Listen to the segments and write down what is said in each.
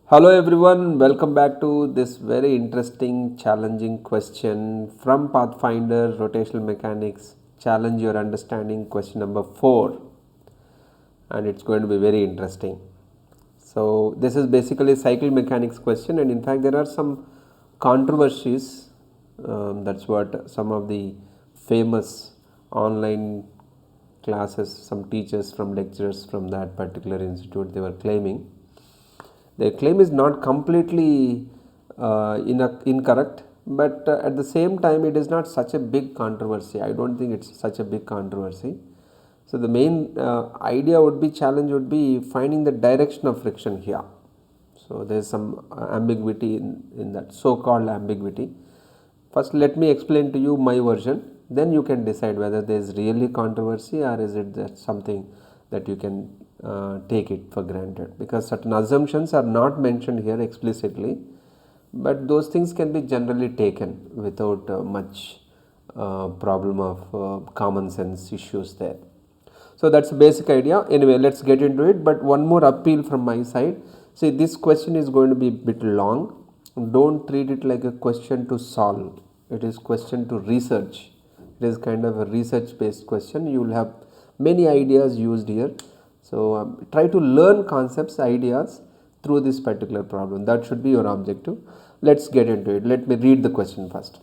Hello everyone, welcome back to this very interesting, challenging question from Pathfinder Rotational Mechanics. Challenge your understanding, question number 4, and it's going to be very interesting. So, this is basically a cycle mechanics question, and in fact, there are some controversies. That's what some of the famous online classes, some teachers from lecturers from that particular institute, they were claiming. Their claim is not completely incorrect, but at the same time it is not such a big controversy. I don't think it's such a big controversy. So the main idea would be, challenge would be finding the direction of friction here. So there is some ambiguity in that, so-called ambiguity. First let me explain to you my version, then you can decide whether there is really controversy or is it just something that you can take it for granted, because certain assumptions are not mentioned here explicitly, but those things can be generally taken without much problem of common sense issues there. So that's the basic idea. Anyway, let's get into it, but one more appeal from my side. See, this question is going to be a bit long. Don't treat it like a question to solve. It is question to research. It is kind of a research based question. You will have many ideas used here. So try to learn concepts, ideas through this particular problem. That should be your objective. Let's get into it. Let me read the question first.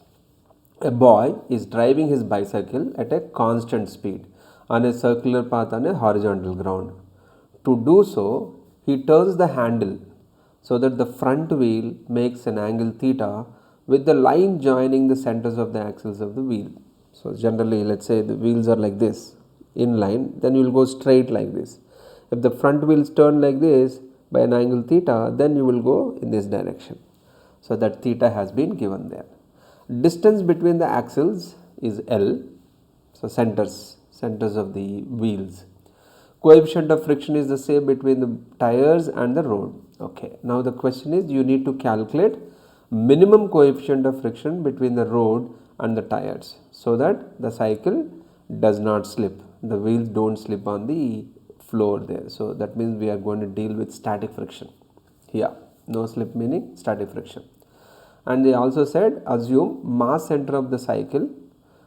A boy is driving his bicycle at a constant speed on a circular path on a horizontal ground. To do so, he turns the handle so that the front wheel makes an angle theta with the line joining the centers of the axles of the wheel. So generally, let's say the wheels are like this in line, then you will go straight like this. If the front wheels turn like this by an angle theta, then you will go in this direction. So that theta has been given there. Distance between the axles is L, so centers of the wheels. Coefficient of friction is the same between the tires and the road. Okay, now the question is, you need to calculate minimum coefficient of friction between the road and the tires so that the cycle does not slip, the wheels don't slip on the floor there. So that means we are going to deal with static friction here. No slip meaning static friction. And they also said, assume mass center of the cycle,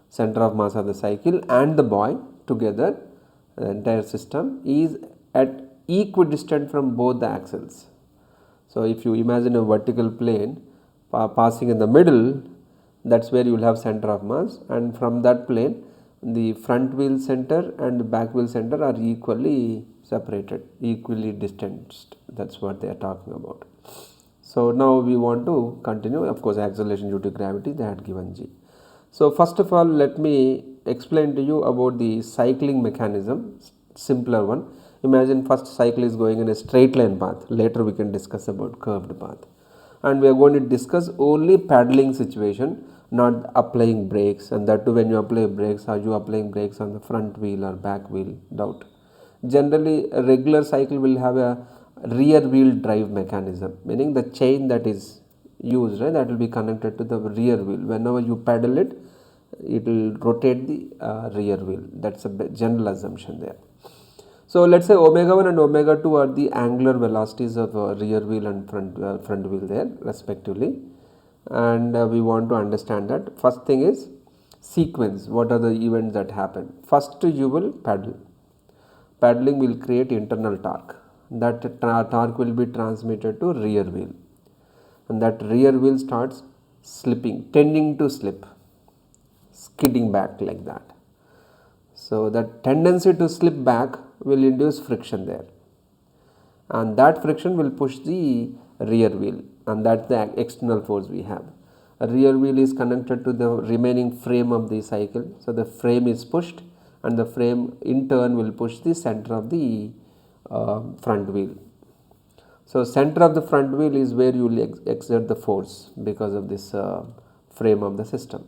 center of mass of the cycle and the boy together, the entire system is at equidistant from both the axles. So if you imagine a vertical plane passing in the middle, that's where you will have center of mass, and from that plane the front wheel center and the back wheel center are equally separated, equally distanced. That's what they are talking about. So now we want to continue. Of course, acceleration due to gravity, they had given g. So first of all, let me explain to you about the cycling mechanism, simpler one. Imagine first cycle is going in a straight line path. Later we can discuss about curved path. And we are going to discuss only paddling situation, not applying brakes, and that too when you apply brakes, are you applying brakes on the front wheel or back wheel? Doubt. Generally, a regular cycle will have a rear wheel drive mechanism, meaning the chain that is used, right, that will be connected to the rear wheel. Whenever you pedal it, it will rotate the rear wheel. That's a general assumption there. So let's say omega 1 and omega 2 are the angular velocities of rear wheel and front wheel there respectively, and we want to understand that. First thing is sequence. What are the events that happen? First you will paddle. Paddling will create internal torque. That torque will be transmitted to rear wheel, and that rear wheel starts slipping, tending to slip, skidding back like that. So that tendency to slip back will induce friction there, and that friction will push the rear wheel, and that's the external force we have. A rear wheel is connected to the remaining frame of the cycle, so the frame is pushed, and the frame in turn will push the center of the front wheel. So center of the front wheel is where you will exert the force because of this frame of the system.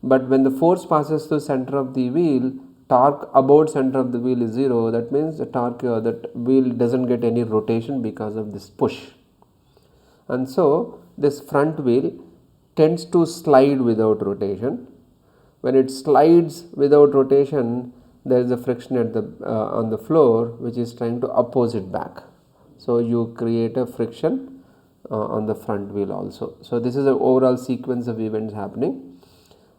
But when the force passes through center of the wheel, torque about center of the wheel is 0. That means the torque that wheel doesn't get any rotation because of this push, and so this front wheel tends to slide without rotation. When it slides without rotation, there is a friction at the on the floor which is trying to oppose it back. So you create a friction on the front wheel also. So this is the overall sequence of events happening.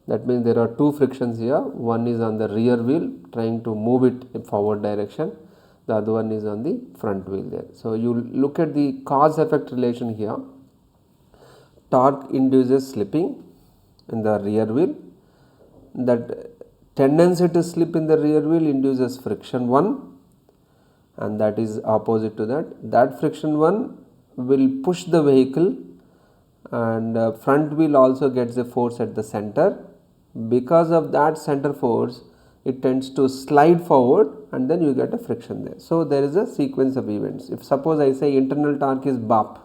That means there are two frictions here. One is on the rear wheel trying to move it in forward direction. The other one is on the front wheel there. So you look at the cause effect relation here. Torque induces slipping in the rear wheel. That tendency to slip in the rear wheel induces friction 1, and that is opposite to that. That friction 1 will push the vehicle, and front wheel also gets a force at the center. Because of that center force, it tends to slide forward, and then you get a friction there. So there is a sequence of events. If suppose I say internal torque is BAP,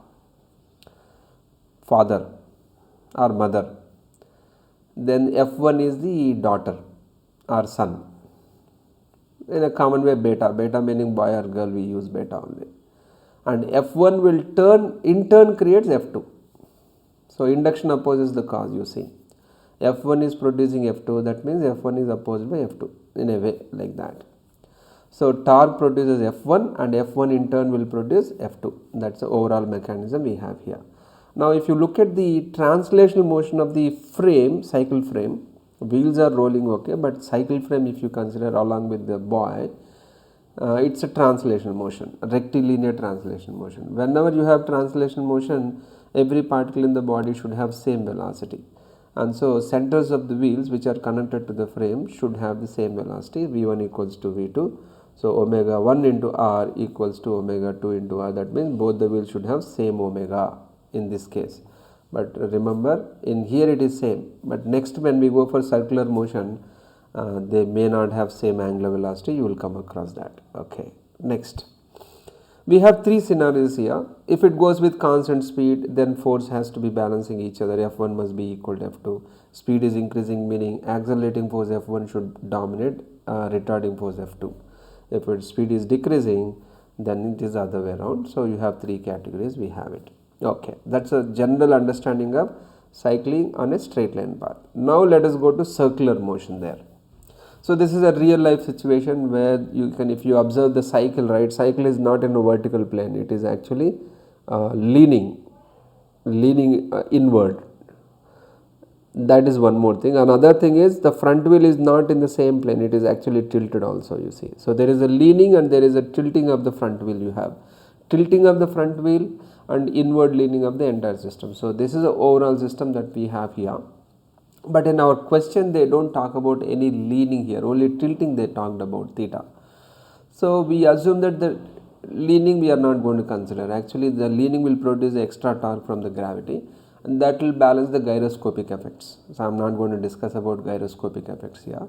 father or mother, then F1 is the daughter or son. In a common way, beta meaning boy or girl, we use beta only. And F1 will in turn creates F2. So induction opposes the cause, you see. F1 is producing F2, that means F1 is opposed by F2 in a way like that. So torque produces F1 and F1 in turn will produce F2. That's the overall mechanism we have here. Now if you look at the translational motion of the frame, cycle frame, wheels are rolling okay, but cycle frame if you consider along with the boy, it's a translation motion, rectilinear translation motion. Whenever you have translation motion, every particle in the body should have same velocity. And so centers of the wheels which are connected to the frame should have the same velocity, V1 equals to V2. So omega 1 into R equals to omega 2 into R. That means both the wheels should have same omega in this case. But remember, in here it is same, but next when we go for circular motion, they may not have same angular velocity. You will come across that. Okay, next. We have three scenarios here. If it goes with constant speed, then force has to be balancing each other. F1 must be equal to F2. Speed is increasing, meaning accelerating force F1 should dominate retarding force F2. If its speed is decreasing, then it is the other way around. So you have three categories, we have it. Okay, that's a general understanding of cycling on a straight line path. Now let us go to circular motion there. So this is a real life situation where you can, if you observe the cycle, right, cycle is not in a vertical plane, it is actually leaning inward. That is one more thing. Another thing is the front wheel is not in the same plane, it is actually tilted also, you see. So there is a leaning and there is a tilting of the front wheel. You have tilting of the front wheel and inward leaning of the entire system. So this is the overall system that we have here. But in our question they don't talk about any leaning here, only tilting they talked about, theta. So we assume that the leaning we are not going to consider. Actually the leaning will produce extra torque from the gravity, and that will balance the gyroscopic effects. So I am not going to discuss about gyroscopic effects here.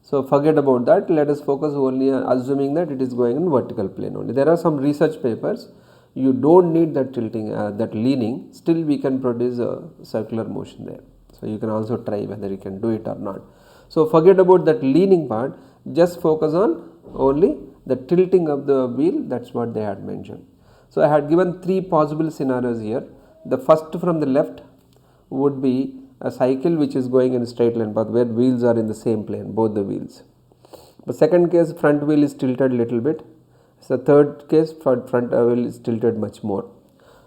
So forget about that. Let us focus only on assuming that it is going in vertical plane only. There are some research papers. You don't need that tilting, that leaning. Still we can produce a circular motion there. So you can also try whether you can do it or not. So forget about that leaning part. Just focus on only the tilting of the wheel. That's what they had mentioned. So I had given three possible scenarios here. The first from the left would be a cycle which is going in a straight line path where wheels are in the same plane, both the wheels. The second case, front wheel is tilted a little bit. So third case, front wheel is tilted much more.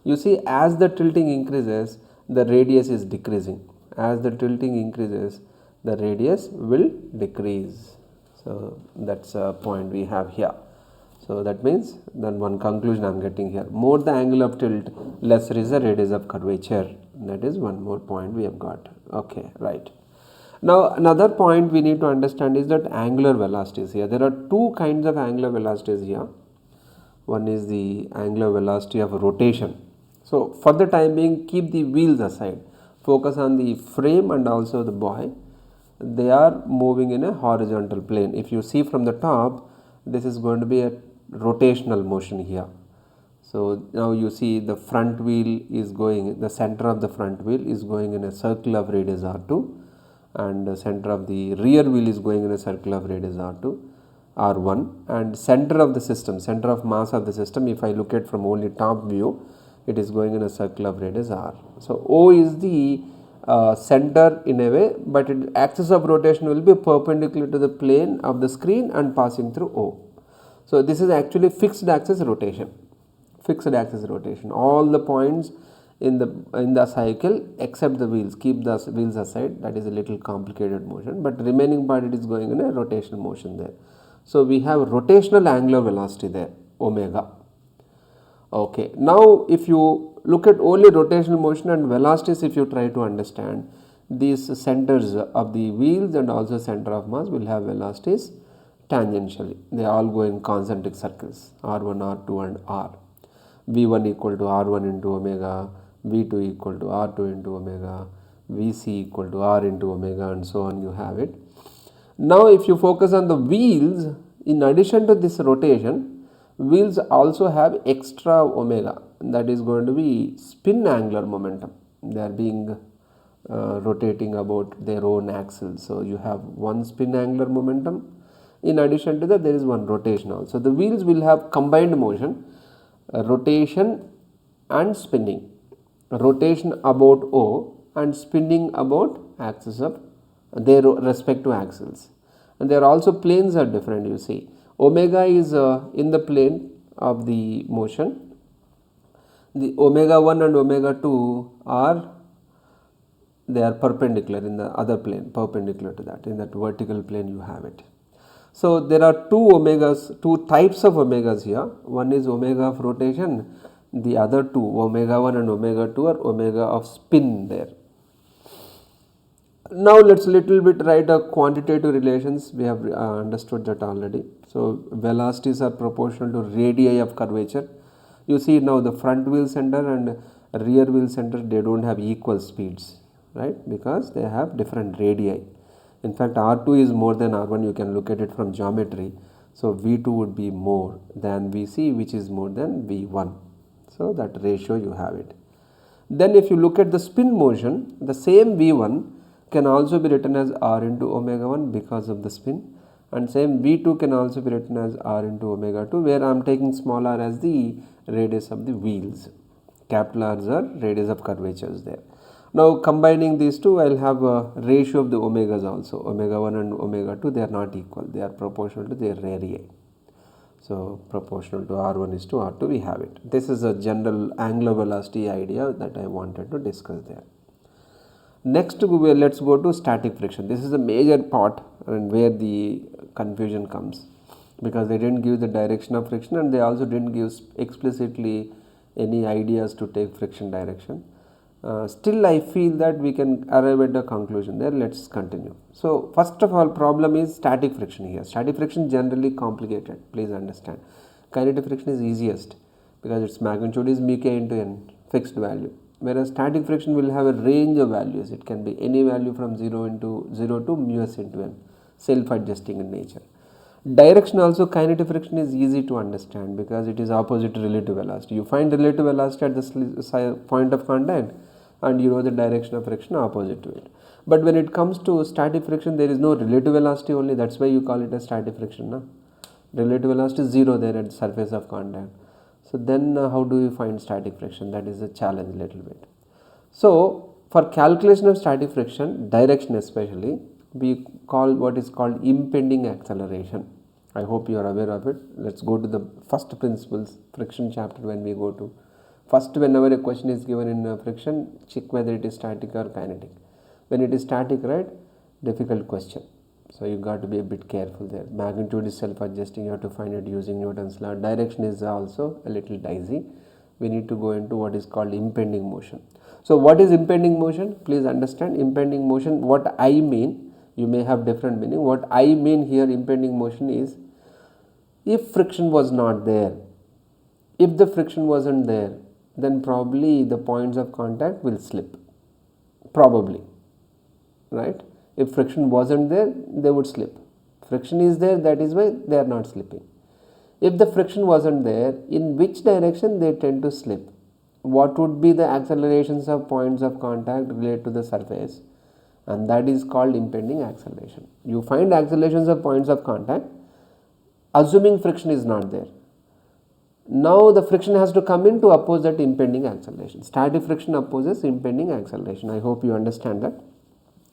You see, as the tilting increases, the radius is decreasing. As the tilting increases, the radius will decrease. So that's a point we have here. So that means then one conclusion I am getting here. More the angle of tilt, lesser is the radius of curvature. That is one more point we have got. Okay, right. Now another point we need to understand is that angular velocities here. There are two kinds of angular velocities here. One is the angular velocity of rotation. So for the time being, keep the wheels aside. Focus on the frame and also the boy. They are moving in a horizontal plane. If you see from the top, this is going to be a rotational motion here. So now you see the front wheel is going, the center of the front wheel is going in a circle of radius R2, and the center of the rear wheel is going in a circle of radius R2, R1, and center of the system, center of mass of the system, if I look at from only top view, it is going in a circle of radius R. So O is the center in a way, but its axis of rotation will be perpendicular to the plane of the screen and passing through O. So this is actually fixed axis rotation. Fixed axis rotation. All the points in the cycle except the wheels. Keep the wheels aside, that is a little complicated motion, but remaining part it is going in a rotational motion there. So we have rotational angular velocity there, omega. Okay, now if you look at only rotational motion and velocities, if you try to understand, these centers of the wheels and also center of mass will have velocities tangentially. They all go in concentric circles, r1, r2 and r. v1 equal to r1 into omega, v2 equal to r2 into omega, vc equal to r into omega, and so on you have it. Now if you focus on the wheels, in addition to this rotation, wheels also have extra omega, that is going to be spin angular momentum. They are being rotating about their own axles. So you have one spin angular momentum. In addition to that, there is one rotation also. The wheels will have combined motion, rotation and spinning. Rotation about O and spinning about axis of their respective axles. And there also planes are different, you see. Omega is in the plane of the motion. The omega 1 and omega 2 are perpendicular in the other plane, perpendicular to that. In that vertical plane you have it. So there are two types of omegas here. One is omega of rotation, the other two, omega 1 and omega 2, are omega of spin there. Now let's little bit write a quantitative relations. We have understood that already. So velocities are proportional to radii of curvature. You see now the front wheel center and rear wheel center, they don't have equal speeds, right? Because they have different radii. In fact, R2 is more than R1, you can look at it from geometry. So V2 would be more than Vc, which is more than V1. So that ratio you have it. Then if you look at the spin motion, the same V1 can also be written as R into omega 1 because of the spin, and same V2 can also be written as R into omega 2, where I am taking small r as the radius of the wheels. Capital R's are radius of curvatures there. Now combining these two, I will have a ratio of the omegas also. Omega 1 and omega 2, they are not equal, they are proportional to their radii. So proportional to R1 is to R2, we have it. This is a general angular velocity idea that I wanted to discuss there. Next, let's go to static friction. This is a major part and where the confusion comes, because they didn't give the direction of friction and they also didn't give explicitly any ideas to take friction direction. Still I feel that we can arrive at a conclusion there. Let's continue. So first of all, problem is static friction here. Static friction generally complicated, please understand. Kinetic friction is easiest because its magnitude is mu k into n, fixed value. Whereas static friction will have a range of values. It can be any value from 0 to mu s into n, self-adjusting in nature. Direction also, kinetic friction is easy to understand because it is opposite to relative velocity. You find relative velocity at the point of contact and you know the direction of friction opposite to it. But when it comes to static friction, there is no relative velocity only, that's why you call it a static friction. No? Relative velocity is 0 there at the surface of contact. So then how do you find static friction? That is a challenge little bit. So for calculation of static friction, direction especially, we call what is called impending acceleration. I hope you are aware of it. Let's go to the first principles, friction chapter when we go to. First, whenever a question is given in friction, check whether it is static or kinetic. When it is static, right, difficult question. So you got to be a bit careful there. Magnitude is self-adjusting, you have to find it using Newton's law. Direction is also a little dicey. We need to go into what is called impending motion. So what is impending motion? Please understand impending motion. What I mean, you may have different meaning. What I mean here, impending motion is, if friction was not there, if the friction wasn't there, then probably the points of contact will slip. Probably, right? If friction wasn't there, they would slip. Friction is there, that is why they are not slipping. If the friction wasn't there, in which direction they tend to slip? What would be the accelerations of points of contact related to the surface? And that is called impending acceleration. You find accelerations of points of contact, assuming friction is not there. Now the friction has to come in to oppose that impending acceleration. Static friction opposes impending acceleration. I hope you understand that.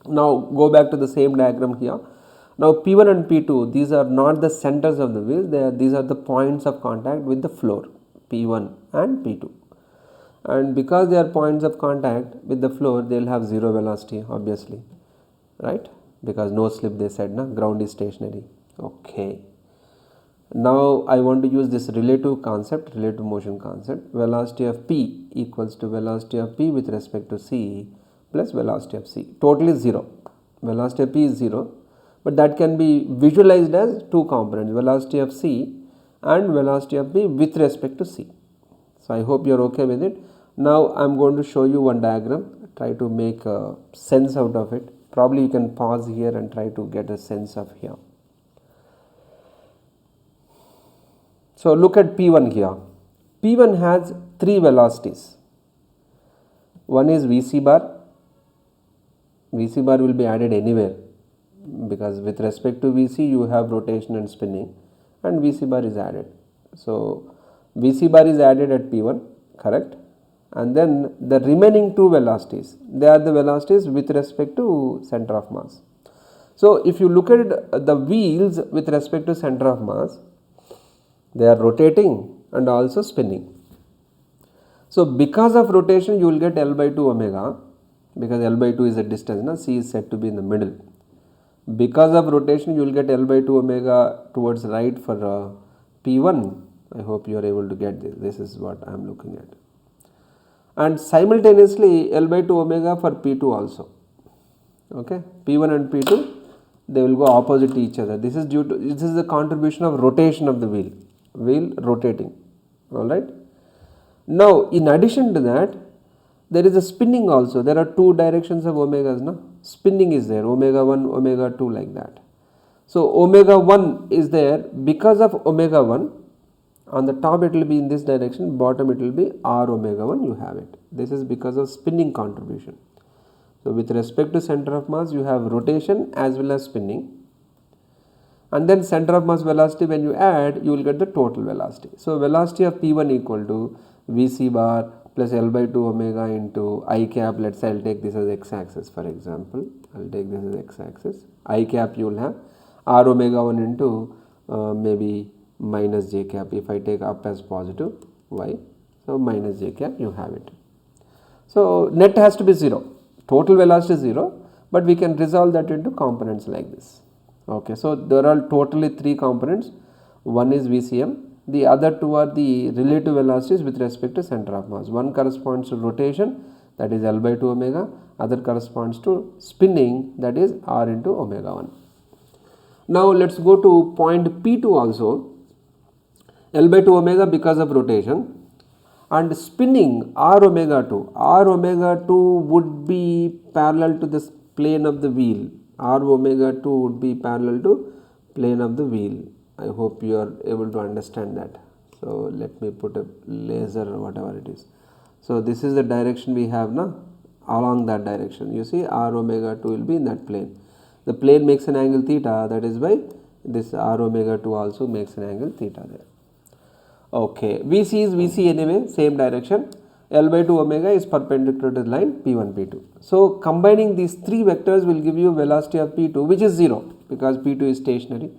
Now go back to the same diagram here. Now P1 and P2, these are not the centers of the wheel, these are the points of contact with the floor, P1 and P2. and because they are points of contact with the floor, they will have zero velocity obviously, right, because no slip they said, na, ground is stationary. Okay. Now I want to use this relative concept, relative motion concept. Velocity of P equals to velocity of P with respect to C plus velocity of C. Total is 0. Velocity of P is 0, but that can be visualized as two components, velocity of C and velocity of P with respect to C. So I hope you are okay with it. Now I am going to show you one diagram, try to make sense out of it. Probably you can pause here and try to get a sense of here. So look at P1 here. P1 has three velocities. One is VC bar. VC bar will be added anywhere because with respect to VC you have rotation and spinning, and VC bar is added. So VC bar is added at P1, correct? And then the remaining two velocities, they are the velocities with respect to center of mass. So if you look at the wheels with respect to center of mass, they are rotating and also spinning. So because of rotation you will get L by 2 omega, because L by 2 is a distance, na? C is said to be in the middle. Because of rotation you will get L by 2 omega towards right for P1. I hope you are able to get this. This is what I am looking at. And simultaneously L by 2 omega for P2 also. Okay, P1 and P2, they will go opposite to each other. This is due to, this is the contribution of rotation of the wheel rotating, alright. Now in addition to that, there is a spinning also. There are two directions of omegas, no? Spinning is there, omega 1, omega 2, like that. So omega 1 is there because of omega 1. On the top it will be in this direction, bottom it will be R omega 1, you have it. This is because of spinning contribution. So with respect to center of mass you have rotation as well as spinning. And then center of mass velocity, when you add, you will get the total velocity. So velocity of P1 equal to VC bar plus L by 2 omega into I cap. Let's say I will take this as x axis, for example. I will take this as x axis. I cap you will have R omega 1 into maybe minus j cap. If I take up as positive y, so minus j cap, you have it. So net has to be 0. Total velocity is 0, but we can resolve that into components like this. Okay, so there are totally three components. One is VCM, the other two are the relative velocities with respect to center of mass. One corresponds to rotation, that is L by 2 omega, other corresponds to spinning, that is R into omega 1. Now let's go to point P2 also. L by 2 omega because of rotation, and spinning R omega 2. R omega 2 would be parallel to the plane of the wheel. R omega 2 would be parallel to plane of the wheel. I hope you are able to understand that. So let me put a laser or whatever it is. So this is the direction we have now, along that direction. You see R omega 2 will be in that plane. The plane makes an angle theta, that is why this R omega 2 also makes an angle theta there. Okay, VC is VC anyway, same direction. L by 2 omega is perpendicular to the line P1, P2. So combining these three vectors will give you velocity of P2, which is 0 because P2 is stationary,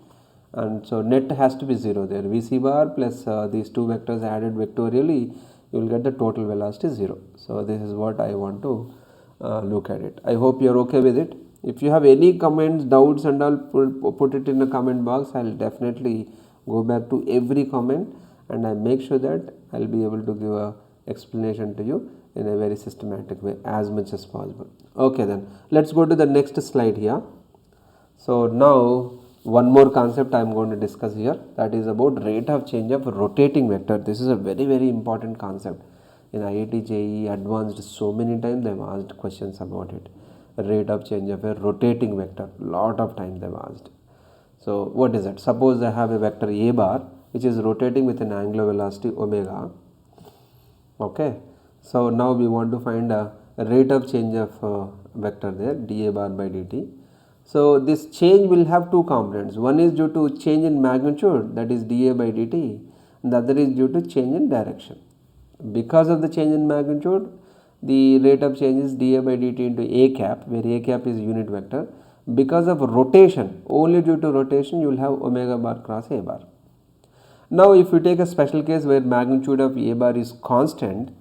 and so net has to be 0 there. VC bar plus these two vectors added vectorially, you will get the total velocity 0. So this is what I want to look at it. I hope you are okay with it. If you have any comments, doubts and all, put it in the comment box. I will definitely go back to every comment and I make sure that I will be able to give a explanation to you in a very systematic way as much as possible. Okay, then let's go to the next slide here. So now one more concept I am going to discuss here, that is about rate of change of rotating vector. This is a very important concept. In IITJEE advanced, so many times they have asked questions about it. Rate of change of a rotating vector, lot of times they have asked. So what is it? Suppose I have a vector A bar which is rotating with an angular velocity omega. Okay, so now we want to find a rate of change of vector there, dA bar by dt. So this change will have two components. One is due to change in magnitude, that is dA by dt, and the other is due to change in direction. Because of the change in magnitude, the rate of change is dA by dt into A cap, where A cap is unit vector. Because of rotation, only due to rotation, you will have omega bar cross A bar. Now if you take a special case where magnitude of A bar is constant,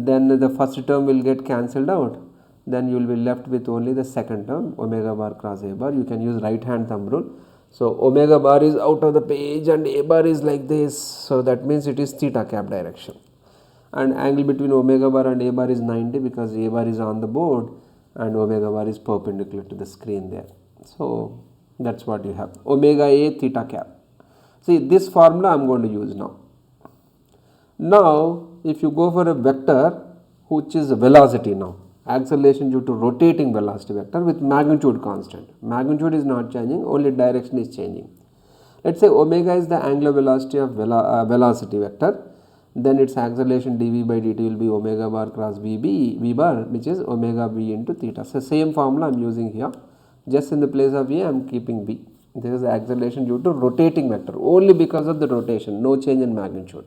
then the first term will get cancelled out, then you will be left with only the second term, omega bar cross a bar. You can use right hand thumb rule. So omega bar is out of the page and a bar is like this, so that means it is theta cap direction, and angle between omega bar and a bar is 90 because a bar is on the board and omega bar is perpendicular to the screen there. So that's what you have, omega a theta cap. See, this formula I am going to use now. Now if you go for a vector which is a velocity now, acceleration due to rotating velocity vector with magnitude constant, magnitude is not changing, only direction is changing. Let's say omega is the angular velocity of velocity vector, then its acceleration dv by dt will be omega bar cross v bar, which is omega v into theta. So same formula I am using here, just in the place of a I am keeping v. This is the acceleration due to rotating vector, only because of the rotation, no change in magnitude.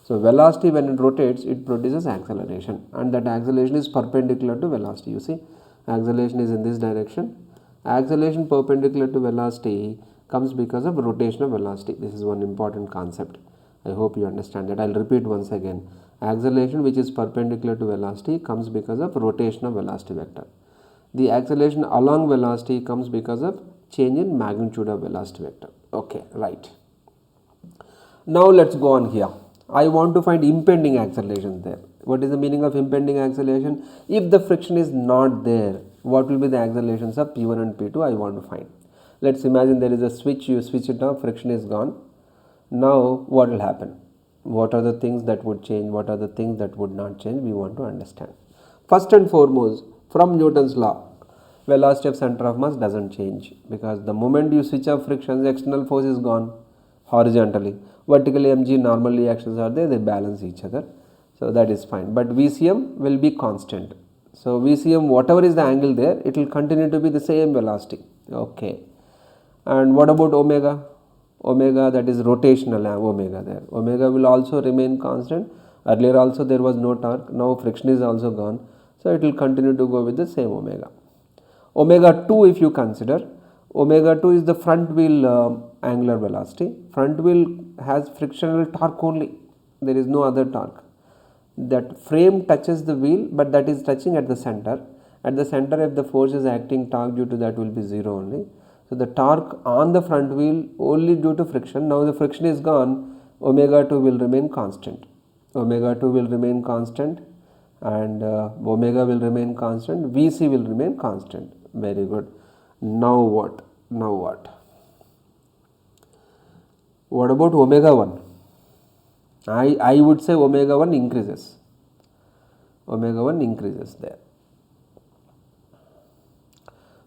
So velocity, when it rotates, it produces acceleration, and that acceleration is perpendicular to velocity. You see, acceleration is in this direction. Acceleration perpendicular to velocity comes because of rotation of velocity. This is one important concept. I hope you understand that. I will repeat once again. Acceleration which is perpendicular to velocity comes because of rotation of velocity vector. The acceleration along velocity comes because of change in magnitude of velocity vector. Okay, right. Now let's go on here. I want to find impending acceleration there. What is the meaning of impending acceleration? If the friction is not there, what will be the accelerations of P1 and P2 I want to find. Let's imagine there is a switch, you switch it off, friction is gone. Now what will happen? What are the things that would change? What are the things that would not change? We want to understand. First and foremost, from Newton's law, velocity of center of mass doesn't change, because the moment you switch off friction, the external force is gone horizontally. Vertically mg normal reactions are there, they balance each other, so that is fine. But VCM will be constant. So VCM, whatever is the angle there, it will continue to be the same velocity. Okay. And what about omega? Omega, that is rotational omega there. Omega will also remain constant. Earlier also there was no torque, now friction is also gone, so it will continue to go with the same omega. Omega 2, if you consider, omega 2 is the front wheel angular velocity. Front wheel has frictional torque only, there is no other torque. That frame touches the wheel, but that is touching at the center. At the center, if the force is acting, torque due to that will be 0 only. So the torque on the front wheel only due to friction. Now the friction is gone, omega 2 will remain constant. Omega 2 will remain constant, and omega will remain constant, Vc will remain constant. Very good. Now what? Now what? What about omega 1? I would say omega 1 increases. Omega 1 increases there.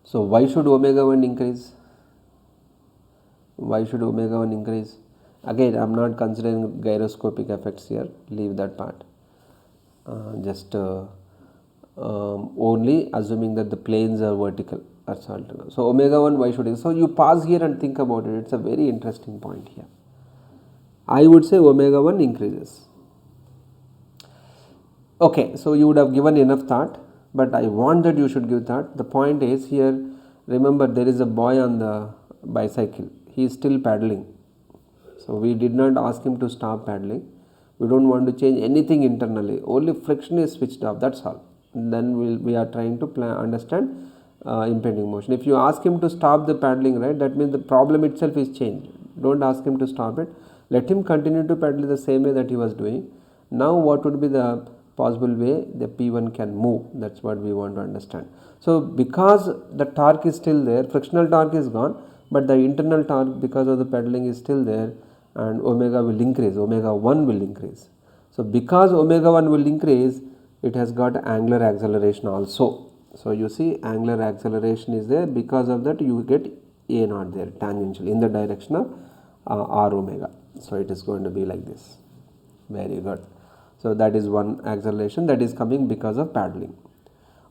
So why should omega 1 increase? Why should omega 1 increase? Again, I am not considering gyroscopic effects here, leave that part. Only assuming that the planes are vertical. That's all. So omega 1, why should it? So you pause here and think about it. It's a very interesting point here. I would say omega 1 increases. Okay, so you would have given enough thought, but I want that you should give thought. The point is here, remember there is a boy on the bicycle. He is still paddling. So we did not ask him to stop paddling. We don't want to change anything internally. Only friction is switched off. That's all. Then we are trying to understand impending motion. If you ask him to stop the paddling, right, that means the problem itself is changed. Don't ask him to stop it. Let him continue to paddle the same way that he was doing. Now what would be the possible way the P1 can move? That's what we want to understand. So because the torque is still there, frictional torque is gone, but the internal torque because of the paddling is still there, and omega will increase, omega 1 will increase. So because omega 1 will increase, it has got angular acceleration also. So you see angular acceleration is there, because of that you get a naught there tangentially in the direction of r omega. So it is going to be like this. Very good. So that is one acceleration that is coming because of paddling.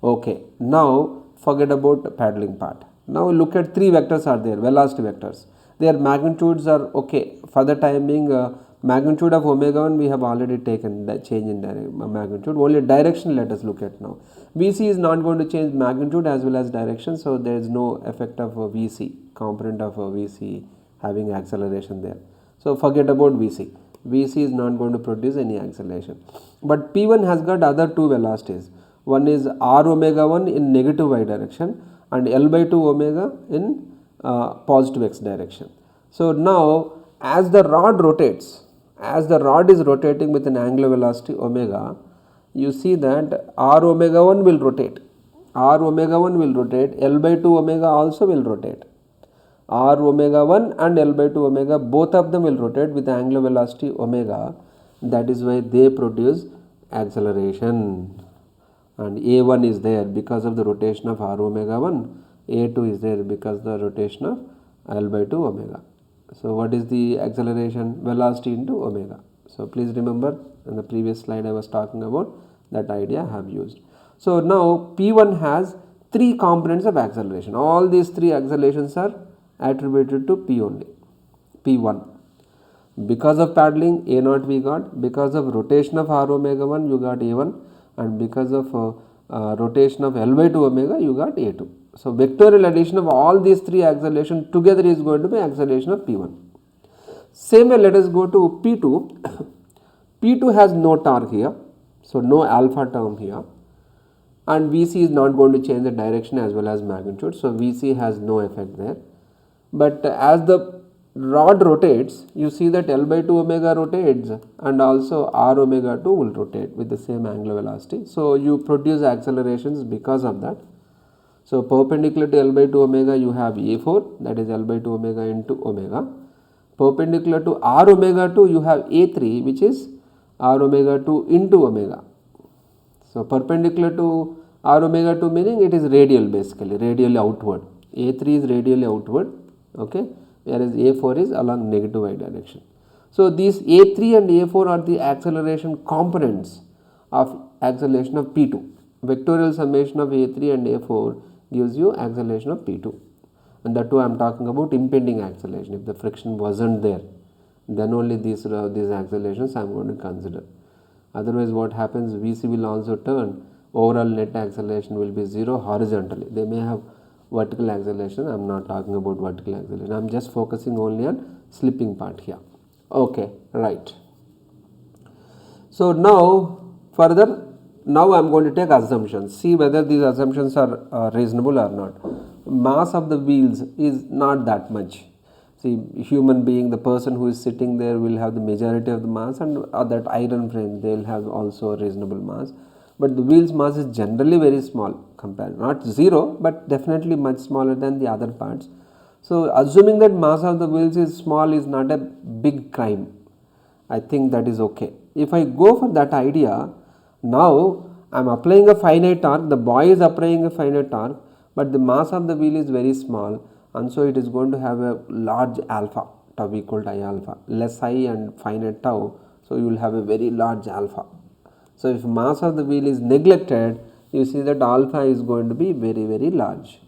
Okay, now forget about paddling part. Now look at three vectors are there, velocity vectors. Their magnitudes are okay. For the time being, magnitude of omega 1 we have already taken, the change in magnitude. Only direction let us look at now. Vc is not going to change magnitude as well as direction, so there is no effect of Vc, component of Vc having acceleration there. So forget about Vc. VC is not going to produce any acceleration. But P1 has got other two velocities. One is R omega 1 in negative y direction and L by 2 omega in positive x direction. So now as the rod rotates, as the rod is rotating with an angular velocity omega, you see that R omega 1 will rotate. R omega 1 will rotate, L by 2 omega also will rotate. R omega 1 and L by 2 omega, both of them will rotate with angular velocity omega. That is why they produce acceleration. And A1 is there because of the rotation of R omega 1, A2 is there because of the rotation of L by 2 omega. So what is the acceleration? Velocity into omega. So please remember, in the previous slide I was talking about that idea I have used. So now P1 has three components of acceleration. All these three accelerations are attributed to P only, P1. Because of paddling, A0 we got, because of rotation of R omega 1 you got A1, and because of rotation of L by 2 omega you got A2. So vectorial addition of all these three accelerations together is going to be acceleration of P1. Same way let us go to P2. P2 has no torque here, so no alpha term here, and VC is not going to change the direction as well as magnitude, so VC has no effect there. But as the rod rotates, you see that L by 2 omega rotates and also R omega 2 will rotate with the same angular velocity. So you produce accelerations because of that. So perpendicular to L by 2 omega you have A4, that is L by 2 omega into omega. Perpendicular to R omega 2 you have A3, which is R omega 2 into omega. So perpendicular to R omega 2 meaning it is radial, basically radially outward. A3 is radially outward, okay, whereas A4 is along negative y direction. So these A3 and A4 are the acceleration components of acceleration of P2. Vectorial summation of A3 and A4 gives you acceleration of P2, and that too I am talking about impending acceleration. If the friction wasn't there, then only these accelerations I am going to consider. Otherwise what happens, VC will also turn, overall net acceleration will be 0 horizontally. They may have vertical acceleration, I am not talking about vertical acceleration, I am just focusing only on slipping part here. Okay, right. So now further, now I am going to take assumptions, see whether these assumptions are reasonable or not. Mass of the wheels is not that much. See, human being, the person who is sitting there will have the majority of the mass, and that iron frame they will have also a reasonable mass. But the wheel's mass is generally very small compared, not 0, but definitely much smaller than the other parts. So assuming that mass of the wheels is small is not a big crime. I think that is okay. If I go for that idea, now I am applying a finite torque, the boy is applying a finite torque, but the mass of the wheel is very small, and so it is going to have a large alpha, tau equal to I alpha, less I and finite tau, so you will have a very large alpha. So if mass of the wheel is neglected, you see that alpha is going to be very, very large.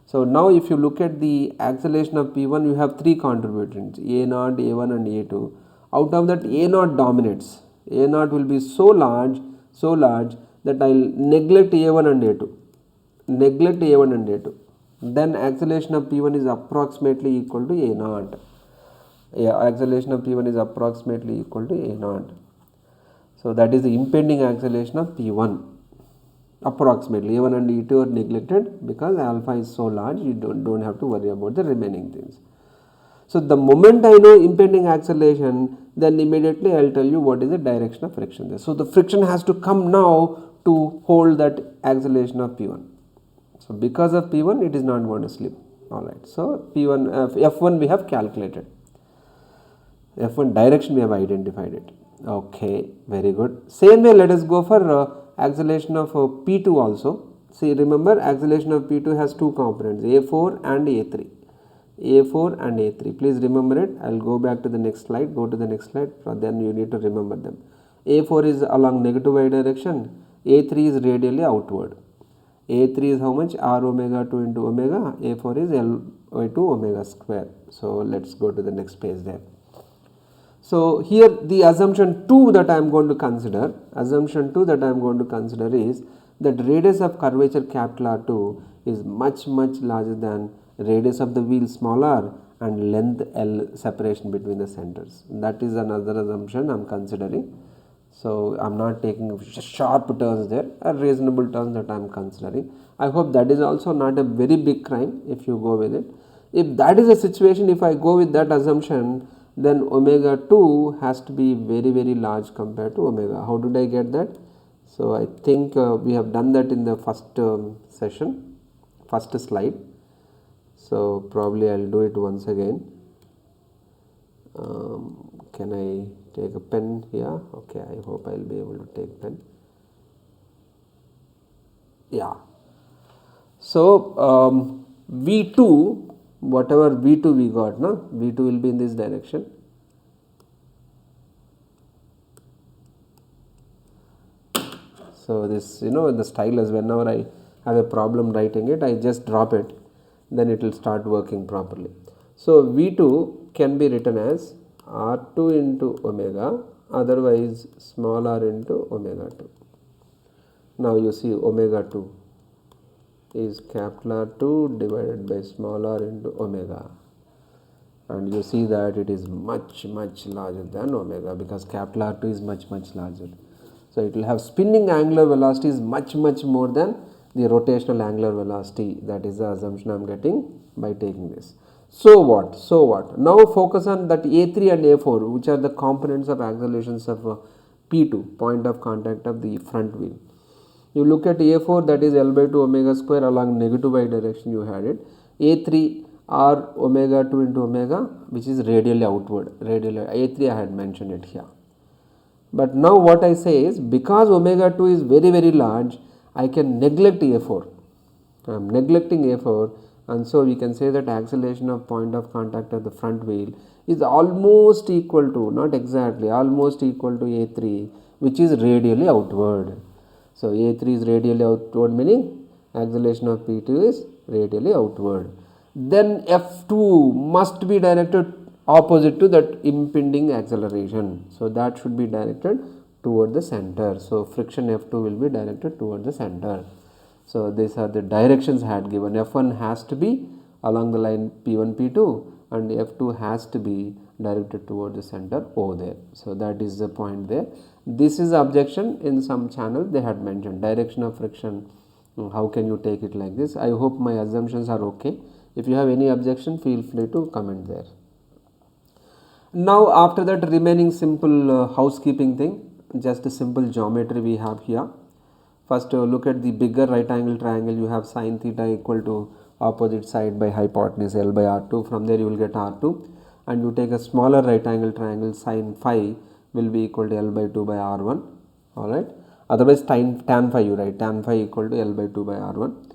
So now if you look at the acceleration of P1, you have three contributors, A0, A1 and A2. Out of that, A0 dominates. A0 will be so large that I will neglect A1 and A2. Neglect A1 and A2. Then acceleration of P1 is approximately equal to A0. Acceleration of P1 is approximately equal to A0. So that is the impending acceleration of P1. Approximately A1 and E2 are neglected because alpha is so large, you don't have to worry about the remaining things. So the moment I know impending acceleration, then immediately I will tell you what is the direction of friction there. So the friction has to come now to hold that acceleration of P1. So because of P1 it is not going to slip. Alright, so P1, F1 we have calculated. F1 direction we have identified it. Okay, very good. Same way let us go for acceleration of P2 also. See, remember acceleration of P2 has two components, A4 and A3. A4 and A3. Please remember it. I will go back to the next slide. Go to the next slide. Then you need to remember them. A4 is along negative y direction. A3 is radially outward. A3 is how much? R omega 2 into omega. A4 is L by 2 omega square. So let's go to the next page there. So here the assumption 2 that I am going to consider, is that radius of curvature capital R2 is much larger than radius of the wheel small r and length L separation between the centers. That is another assumption I am considering. So I am not taking sharp turns there, a reasonable turns that I am considering. I hope that is also not a very big crime if you go with it. If that is a situation, if I go with that assumption, then omega 2 has to be very large compared to omega. How did I get that? So I think we have done that in the first session, first slide. So probably I will do it once again. Can I take a pen here? Okay, I hope I will be able to take pen. Yeah. So V2, whatever V2 we got, no? V2 will be in this direction. So this, the stylus, whenever I have a problem writing it, I just drop it, then it will start working properly. So V2 can be written as R2 into omega, otherwise small r into omega 2. Now you see omega 2 is capital R2 divided by small r into omega, and you see that it is much larger than omega because capital R2 is much larger. So it will have spinning angular velocity is much more than the rotational angular velocity. That is the assumption I am getting by taking this. So what? Now focus on that A3 and A4, which are the components of accelerations of P2, point of contact of the front wheel. You look at A4, that is L by 2 omega square along negative y direction you had it. A3 R omega 2 into omega, which is radially outward. A3 I had mentioned it here. But now what I say is, because omega 2 is very large, I can neglect A4. I am neglecting A4, and so we can say that acceleration of point of contact of the front wheel is almost equal to, not exactly, almost equal to A3, which is radially outward. So A3 is radially outward, meaning acceleration of P2 is radially outward. Then F2 must be directed opposite to that impending acceleration. So that should be directed toward the center. So friction F2 will be directed toward the center. So these are the directions I had given. F1 has to be along the line P1, P2, and F2 has to be directed toward the center over there. So that is the point there. This is the objection in some channel they had mentioned, direction of friction. How can you take it like this? I hope my assumptions are okay. If you have any objection, feel free to comment there. Now after that, remaining simple housekeeping thing, just a simple geometry we have here. First look at the bigger right angle triangle. You have sin theta equal to opposite side by hypotenuse L by R2. From there you will get R2, and you take a smaller right angle triangle, sin phi will be equal to L by 2 by R1. Alright. Otherwise tan phi you write, tan phi equal to L by 2 by R1.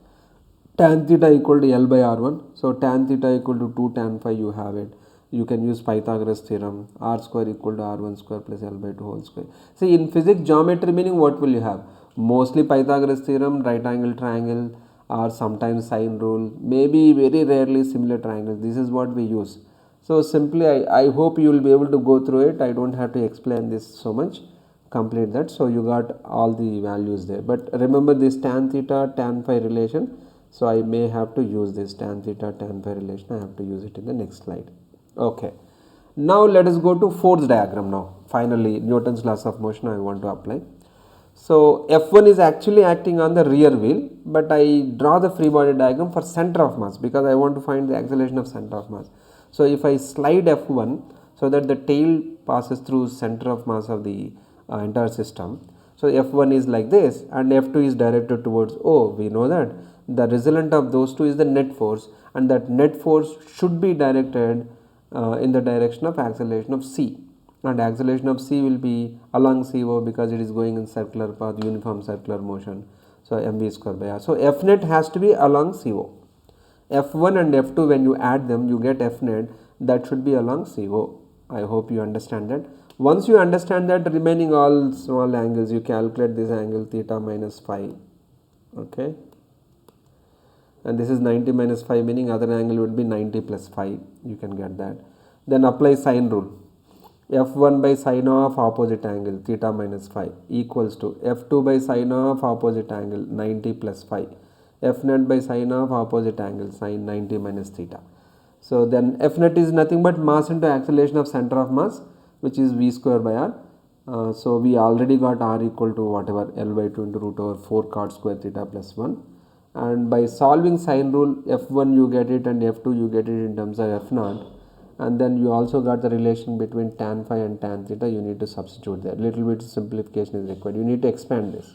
Tan theta equal to L by R1. So tan theta equal to 2 tan phi you have it. You can use Pythagoras theorem, R square equal to R1 square plus L by 2 whole square. See, in physics geometry meaning what will you have? Mostly Pythagoras theorem, right angle triangle, or sometimes sine rule, maybe very rarely similar triangles. This is what we use. So simply I hope you will be able to go through it. I don't have to explain this so much. Complete that. So you got all the values there. But remember this tan theta, tan phi relation. So I may have to use this tan theta, tan phi relation. I have to use it in the next slide. Okay. Now let us go to force diagram now. Finally, Newton's laws of motion I want to apply. So F1 is actually acting on the rear wheel, but I draw the free body diagram for center of mass because I want to find the acceleration of center of mass. So if I slide F1 so that the tail passes through center of mass of the entire system. So F1 is like this and F2 is directed towards O. We know that the resultant of those two is the net force, and that net force should be directed in the direction of acceleration of C, and acceleration of C will be along CO because it is going in circular path, uniform circular motion. So mv square by r. So F net has to be along CO. F1 and F2, when you add them you get F net, that should be along CO. I hope you understand that. Once you understand that, remaining all small angles, you calculate this angle theta minus phi. Okay. And this is 90 minus phi, meaning other angle would be 90 plus phi. You can get that. Then apply sine rule. F1 by sine of opposite angle theta minus phi equals to F2 by sine of opposite angle 90 plus phi. F net by sine of opposite angle sine 90 minus theta. So then F net is nothing but mass into acceleration of center of mass, which is V square by R. So we already got R equal to whatever L by 2 into root over 4 cot square theta plus 1. And by solving sine rule, F1 you get it and F2 you get it in terms of F0. And then you also got the relation between tan phi and tan theta. You need to substitute there. Little bit of simplification is required. You need to expand this.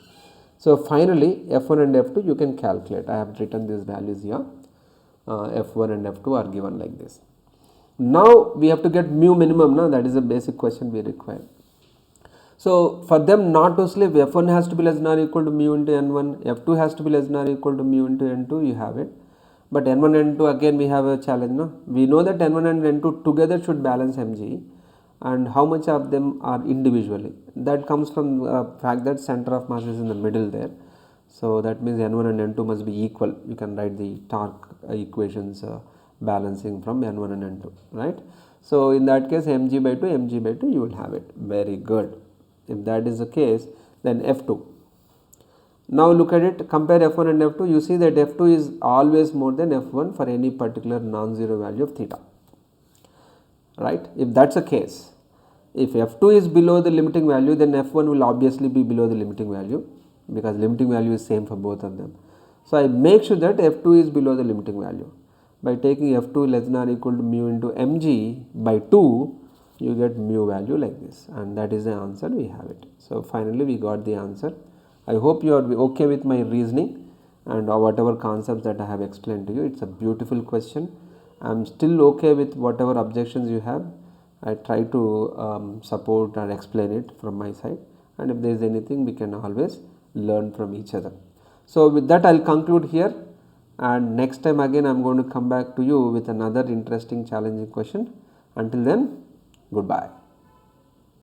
So finally, F1 and F2 you can calculate. I have written these values here. F1 and F2 are given like this. Now we have to get mu minimum. Now that is a basic question we require. So for them not to slip, F1 has to be less than or equal to mu into N1, F2 has to be less than or equal to mu into N2, you have it. But N1 and N2 again we have a challenge. No? We know that N1 and N2 together should balance mg, and how much of them are individually. That comes from the fact that center of mass is in the middle there. So that means N1 and N2 must be equal. You can write the torque equations balancing from N1 and N2, right. So in that case mg by 2 you will have it. Very good. If that is the case, then F2. Now look at it, compare F1 and F2, you see that F2 is always more than F1 for any particular non-zero value of theta, right. If that is the case, if F2 is below the limiting value, then F1 will obviously be below the limiting value, because limiting value is same for both of them. So I make sure that F2 is below the limiting value. By taking F2 less than or equal to mu into mg by 2, you get mu value like this, and that is the answer, we have it. So finally we got the answer. I hope you are okay with my reasoning and whatever concepts that I have explained to you. It's a beautiful question. I am still okay with whatever objections you have. I try to support and explain it from my side, and if there is anything we can always learn from each other. So with that I will conclude here, and next time again I am going to come back to you with another interesting challenging question. Until then, goodbye.